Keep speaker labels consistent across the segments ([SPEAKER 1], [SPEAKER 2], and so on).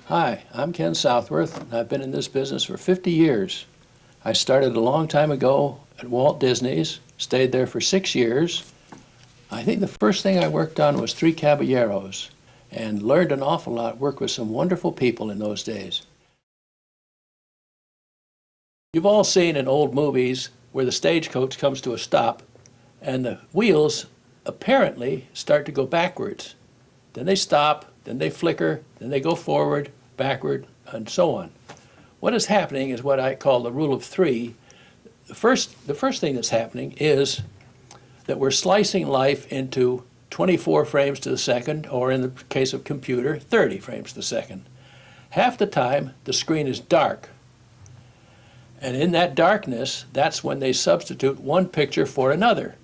[SPEAKER 1] Hi, I'm Ken Southworth, and I've been in this business for 50 years. I started a long time ago at Walt Disney's, stayed there for 6 years. I think the first thing I worked on was Three Caballeros, and learned an awful lot, worked with some wonderful people in those days. You've all seen in old movies where the stagecoach comes to a stop, and the wheels apparently start to go backwards. Then they stop, then they flicker, then they go forward, backward, and so on. What is happening is what I call the rule of three. The first thing that's happening is that we're slicing life into 24 frames to the second, or in the case of computer, 30 frames to the second. Half the time, the screen is dark. And in that darkness, that's when they substitute one picture for another.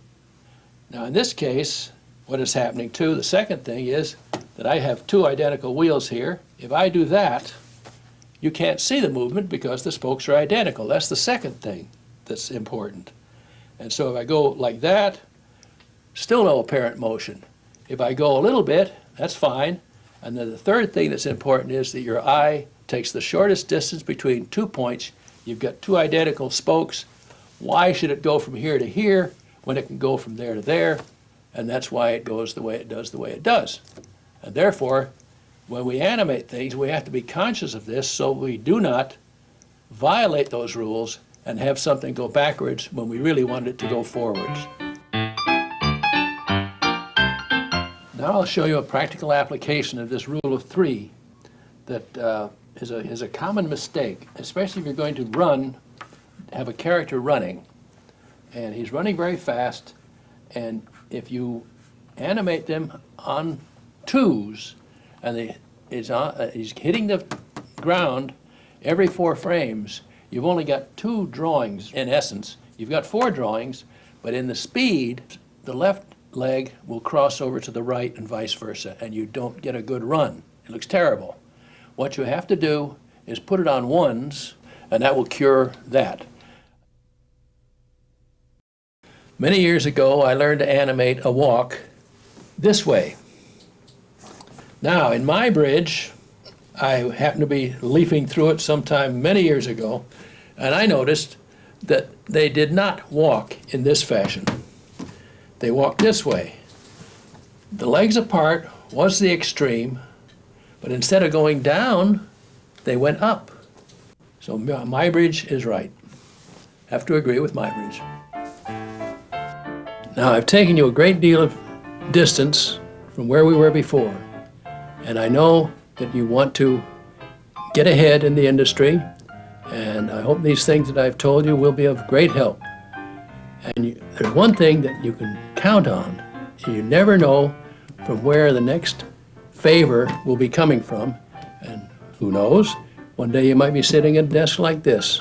[SPEAKER 1] Now, in this case, what is happening too, the second thing is that I have two identical wheels here. If I do that, you can't see the movement because the spokes are identical. That's the second thing that's important. And so if I go like that, still no apparent motion. If I go a little bit, that's fine. And then the third thing that's important is that your eye takes the shortest distance between 2 points. You've got two identical spokes. Why should it go from here to here when it can go from there to there? And that's why it goes the way it does. And therefore, when we animate things, we have to be conscious of this so we do not violate those rules and have something go backwards when we really want it to go forwards. Now I'll show you a practical application of this rule of three that is a common mistake, especially if you're going to have a character running, and he's running very fast, and if you animate them on twos, and he's hitting the ground every 4 frames, you've only got 2 drawings in essence. You've got 4 drawings, but in the speed, the left leg will cross over to the right and vice versa, and you don't get a good run. It looks terrible. What you have to do is put it on ones, and that will cure that. Many years ago, I learned to animate a walk this way. Now, in my bridge, I happened to be leafing through it sometime many years ago, and I noticed that they did not walk in this fashion. They walked this way. The legs apart was the extreme, but instead of going down, they went up. So my bridge is right. Have to agree with my bridge. Now, I've taken you a great deal of distance from where we were before, and I know that you want to get ahead in the industry, and I hope these things that I've told you will be of great help. And there's one thing that you can count on. You never know from where the next favor will be coming from, and who knows, one day you might be sitting at a desk like this.